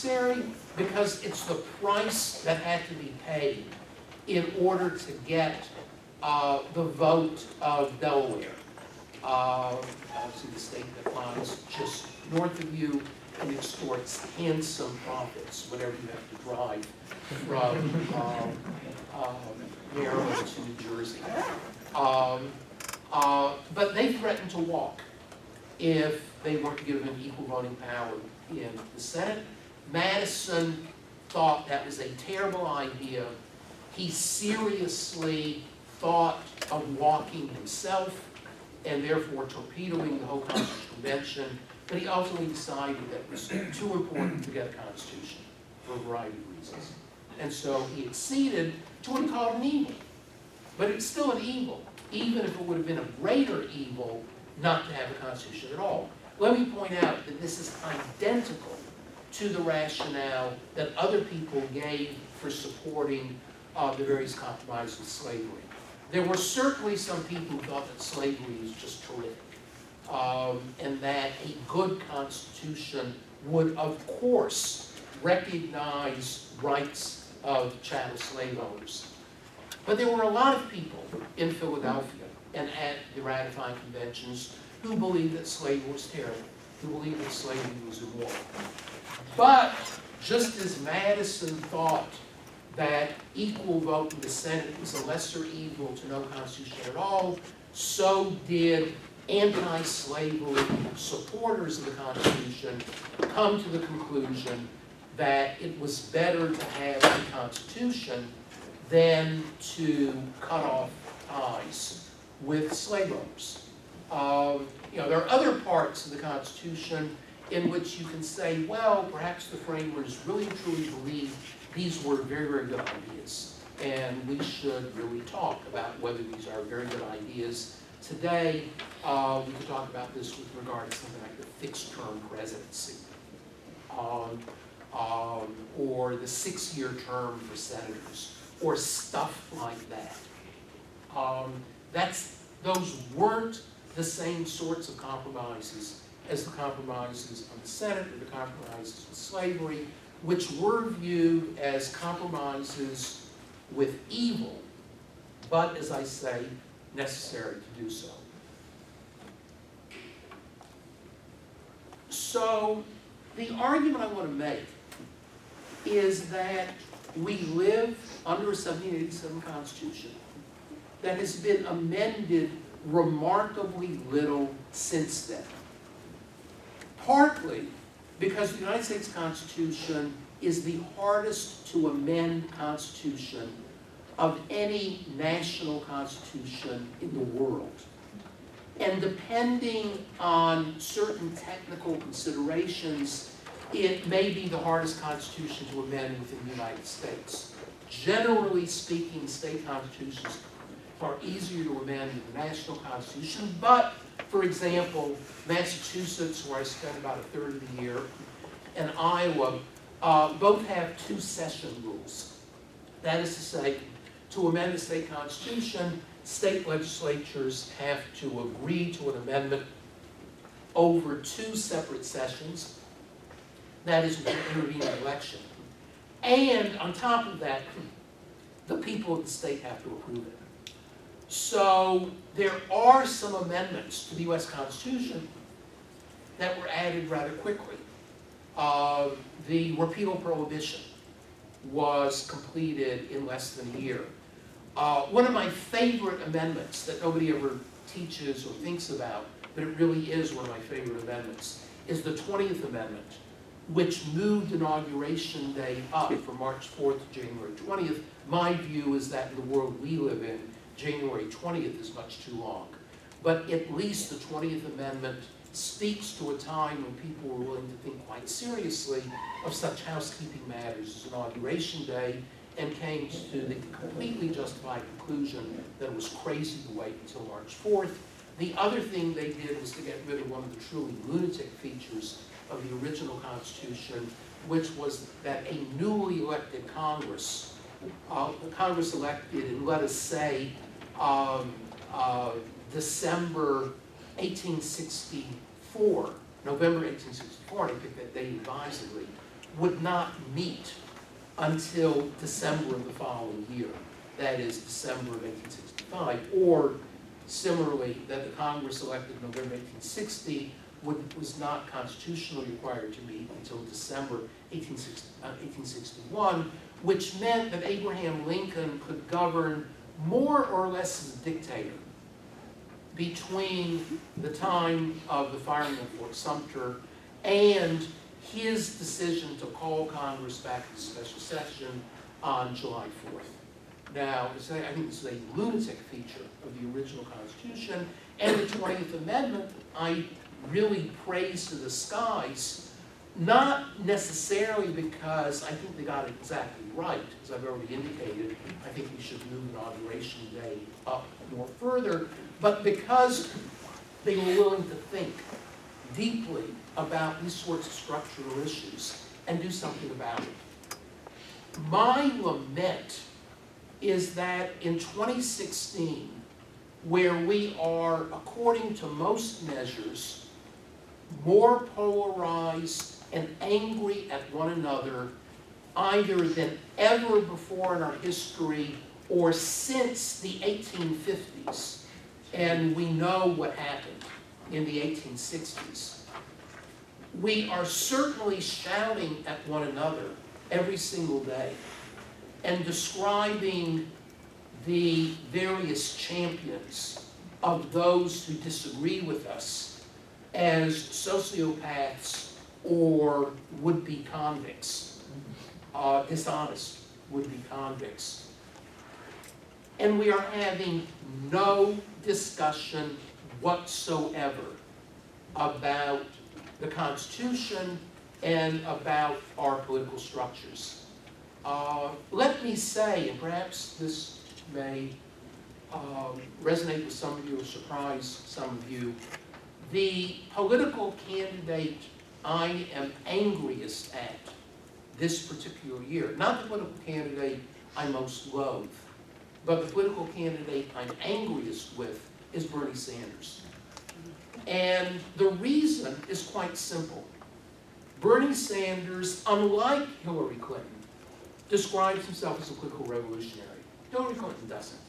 necessary because it's the price that had to be paid in order to get the vote of Delaware. Obviously, the state that lies just north of you and extorts handsome profits whenever you have to drive from Maryland to New Jersey. But they threatened to walk if they weren't given equal voting power in the Senate. Madison thought that was a terrible idea. He seriously thought of walking himself and therefore torpedoing the whole Constitutional Convention, but he ultimately decided that it was too important to get a constitution for a variety of reasons. And so he acceded to what he called an evil. But it's still an evil, even if it would have been a greater evil not to have a constitution at all. Let me point out that this is identical to the rationale that other people gave for supporting the various compromises with slavery. There were certainly some people who thought that slavery was just terrific, and that a good constitution would, of course, recognize rights of chattel slave owners. But there were a lot of people in Philadelphia and at the ratifying conventions who believed that slavery was terrible, who believed that slavery was immoral. But just as Madison thought that equal vote in the Senate was a lesser evil to no constitution at all, so did anti-slavery supporters of the Constitution come to the conclusion that it was better to have a Constitution than to cut off ties with slave owners. There are other parts of the Constitution in which you can say, well, perhaps the framers really and truly believed these were very, very good ideas, and we should really talk about whether these are very good ideas. Today, we could talk about this with regard to something like the fixed-term presidency, or the 6-year term for senators, or stuff like that. Those weren't the same sorts of compromises as the compromises on the Senate or the compromises with slavery, which were viewed as compromises with evil, but, as I say, necessary to do so. So, the argument I want to make is that we live under a 1787 Constitution that has been amended remarkably little since then. Partly because the United States Constitution is the hardest to amend constitution of any national constitution in the world. And depending on certain technical considerations, it may be the hardest constitution to amend within the United States. Generally speaking, state constitutions are easier to amend than the national constitution, but, for example, Massachusetts, where I spent about a third of the year, and Iowa, both have 2 session rules. That is to say, to amend the state constitution, state legislatures have to agree to an amendment over 2 separate sessions. That is, with an intervening election. And on top of that, the people of the state have to approve it. So there are some amendments to the U.S. Constitution that were added rather quickly. The repeal of prohibition was completed in less than a year. One of my favorite amendments that nobody ever teaches or thinks about, but it really is one of my favorite amendments, is the 20th Amendment, which moved Inauguration Day up from March 4th to January 20th. My view is that in the world we live in, January 20th is much too long. But at least the 20th Amendment speaks to a time when people were willing to think quite seriously of such housekeeping matters as Inauguration Day, and came to the completely justified conclusion that it was crazy to wait until March 4th. The other thing they did was to get rid of one of the truly lunatic features of the original Constitution, which was that a newly elected Congress, Congress elected in, let us say, December 1864, November 1864, and I picked that date advisedly, would not meet until December of the following year, that is, December of 1865, or similarly, that the Congress elected in November 1860 was not constitutionally required to meet until December 1861, which meant that Abraham Lincoln could govern more or less as a dictator between the time of the firing of Fort Sumter and his decision to call Congress back to special session on July 4th. Now, I think this is a lunatic feature of the original Constitution, and the 20th Amendment I really praise to the skies, not necessarily because I think they got it exactly right, as I've already indicated. I think we should move Inauguration Day up more further, but because they were willing to think deeply about these sorts of structural issues and do something about it. My lament is that in 2016, where we are, according to most measures, more polarized and angry at one another either than ever before in our history or since the 1850s, and we know what happened in the 1860s. We are certainly shouting at one another every single day and describing the various champions of those who disagree with us as sociopaths or would-be convicts, dishonest would-be convicts. And we are having no discussion whatsoever about the Constitution and about our political structures. Let me say, and perhaps this may resonate with some of you or surprise some of you, the political candidate I am angriest at this particular year, not the political candidate I most loathe, but the political candidate I'm angriest with is Bernie Sanders. And the reason is quite simple. Bernie Sanders, unlike Hillary Clinton, describes himself as a political revolutionary. Hillary Clinton doesn't.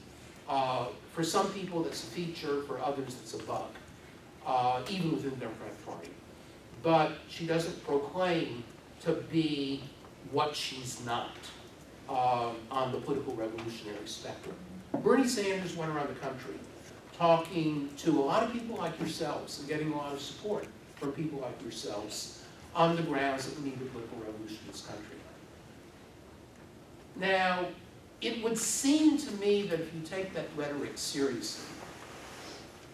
For some people, that's a feature. For others, it's a bug, even within the Democratic Party. But she doesn't proclaim to be what she's not on the political revolutionary spectrum. Bernie Sanders went around the country talking to a lot of people like yourselves and getting a lot of support from people like yourselves on the grounds that we need a political revolution in this country. Now, it would seem to me that if you take that rhetoric seriously,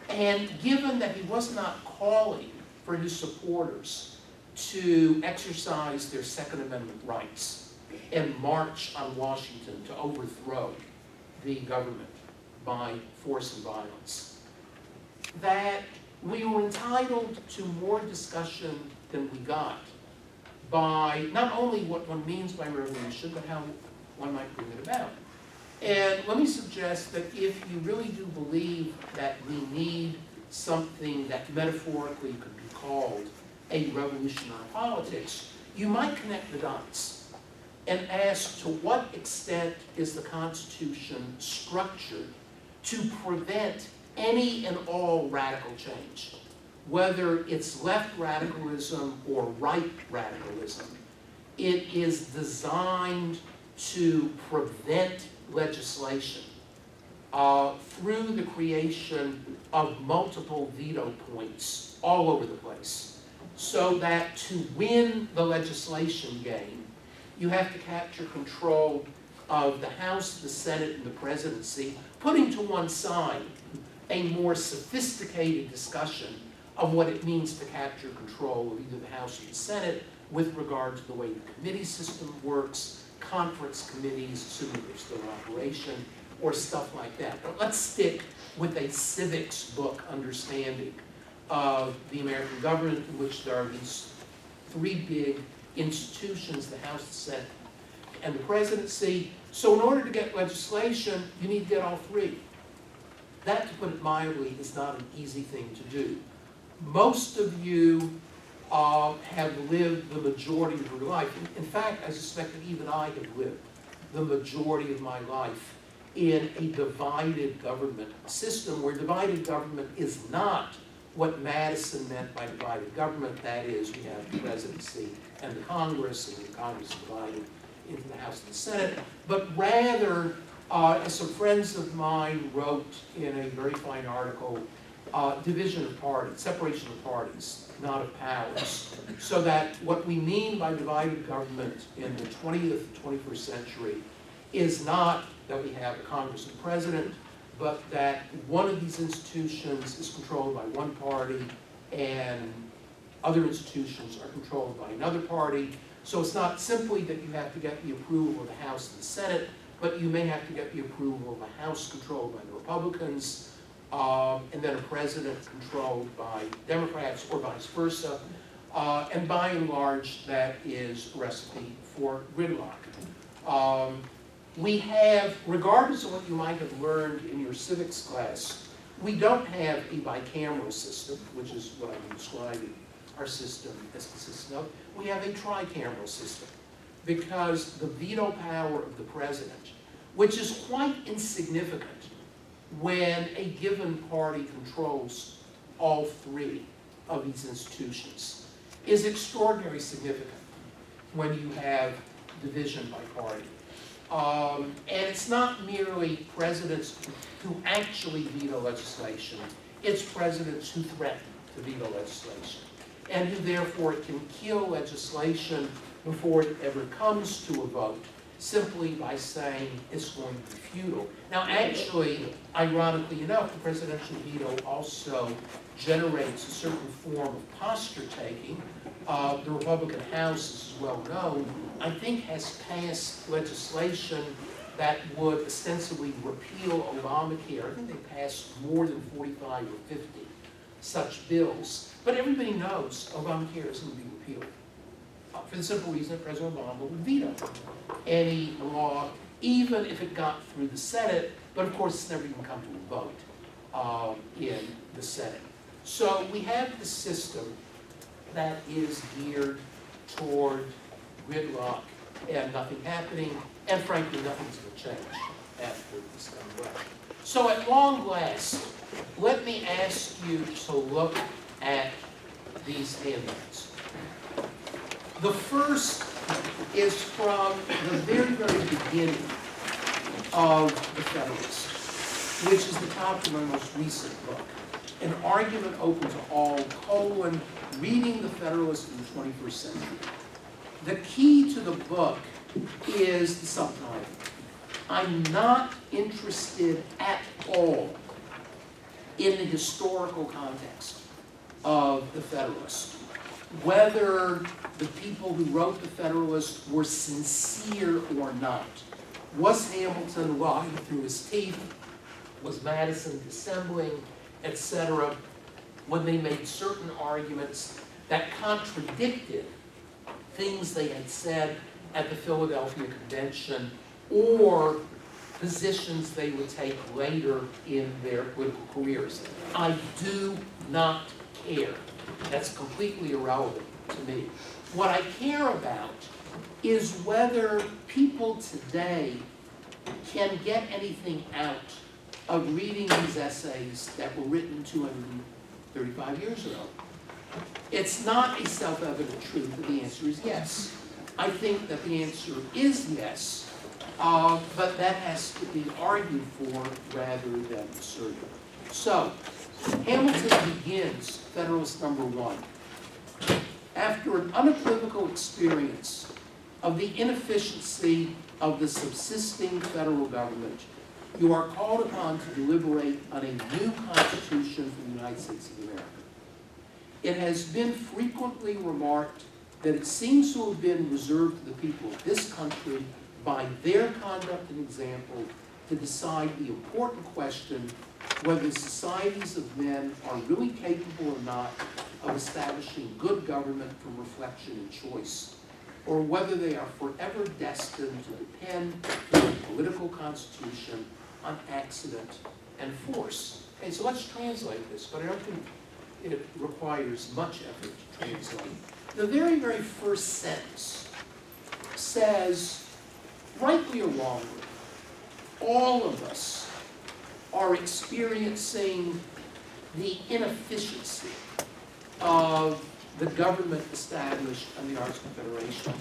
and given that he was not calling for his supporters to exercise their Second Amendment rights and march on Washington to overthrow the government by force and violence, that we were entitled to more discussion than we got by not only what one means by revolution, but how one might bring it about. And let me suggest that if you really do believe that we need something that metaphorically could be called a revolution in politics, you might connect the dots and ask to what extent is the Constitution structured to prevent any and all radical change, whether it's left radicalism or right radicalism. It is designed to prevent legislation through the creation of multiple veto points all over the place, so that to win the legislation game, you have to capture control of the House, the Senate, and the presidency, putting to one side a more sophisticated discussion of what it means to capture control of either the House or the Senate with regard to the way the committee system works, conference committees, assuming they're still in operation, or stuff like that. But let's stick with a civics book understanding of the American government, in which there are these three big institutions, the House, the Senate, and the presidency. So in order to get legislation, you need to get all three. That, to put it mildly, is not an easy thing to do. Most of you have lived the majority of her life. In fact, I suspect that even I have lived the majority of my life in a divided government system, where divided government is not what Madison meant by divided government. That is, we have the presidency and the Congress, and the Congress is divided into the House and the Senate, but rather, as some friends of mine wrote in a very fine article, division of parties, separation of parties, not of powers. So that what we mean by divided government in the 20th, 21st century is not that we have a Congress and president, but that one of these institutions is controlled by one party and other institutions are controlled by another party. So it's not simply that you have to get the approval of the House and the Senate, but you may have to get the approval of a House controlled by the Republicans, and then a president controlled by Democrats, or vice versa. And by and large, that is a recipe for gridlock. We have, regardless of what you might have learned in your civics class, we don't have a bicameral system, which is what I'm describing our system as consisting of. We have a tricameral system, because the veto power of the president, which is quite insignificant when a given party controls all three of these institutions, is extraordinarily significant when you have division by party. And it's not merely presidents who actually veto legislation, it's presidents who threaten to veto legislation, and who therefore can kill legislation before it ever comes to a vote, simply by saying it's going to be futile. Now actually, ironically enough, the presidential veto also generates a certain form of posture-taking. The Republican House, as is well known, I think has passed legislation that would ostensibly repeal Obamacare. I think they passed more than 45 or 50 such bills. But everybody knows Obamacare isn't going to be repealed, for the simple reason that President Obama would veto any law, even if it got through the Senate, but of course it's never even come to a vote in the Senate. So we have the system that is geared toward gridlock and nothing happening, and frankly nothing's going to change after this election. So at long last, let me ask you to look at these handouts. The first is from the very, very beginning of The Federalist, which is the top of my most recent book. An Argument Open to All, Reading the Federalist in the 21st Century. The key to the book is the subtitle. I'm not interested at all in the historical context of the Federalist, whether the people who wrote the Federalist were sincere or not. Was Hamilton lying through his teeth? Was Madison dissembling, etc., when they made certain arguments that contradicted things they had said at the Philadelphia Convention, or positions they would take later in their political careers? I do not care. That's completely irrelevant to me. What I care about is whether people today can get anything out of reading these essays that were written 235 years ago. It's not a self-evident truth that the answer is yes. I think that the answer is yes, but that has to be argued for rather than asserted. So, Hamilton begins Federalist number 1. After an unequivocal experience of the inefficiency of the subsisting federal government, you are called upon to deliberate on a new constitution for the United States of America. It has been frequently remarked that it seems to have been reserved to the people of this country by their conduct and example to decide the important question whether societies of men are really capable or not of establishing good government from reflection and choice, or whether they are forever destined to depend on a political constitution on accident and force. Okay, so let's translate this, but I don't think it requires much effort to The very, very first sentence says, rightly or wrongly, all of us are experiencing the inefficiency of the government established on the Arts Confederation.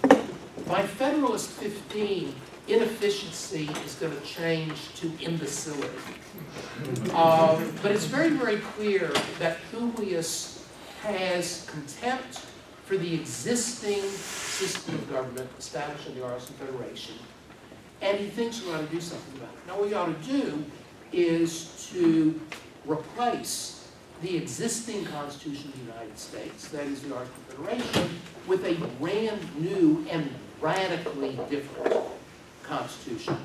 By Federalist 15, inefficiency is going to change to imbecility. But it's very, very clear that Publius has contempt for the existing system of government established in the Arts Confederation, and he thinks we ought to do something about it. Now, what we ought to do is to replace the existing Constitution of the United States, that is the Arts Confederation, with a brand new and radically different Constitution.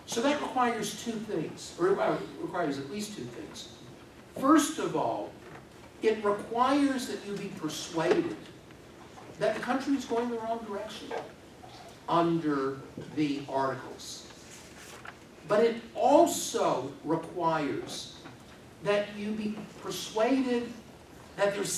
So that requires two things, or requires at least two things. First of all, it requires that you be persuaded that the country is going the wrong direction under the Articles. But it also requires that you be persuaded that there's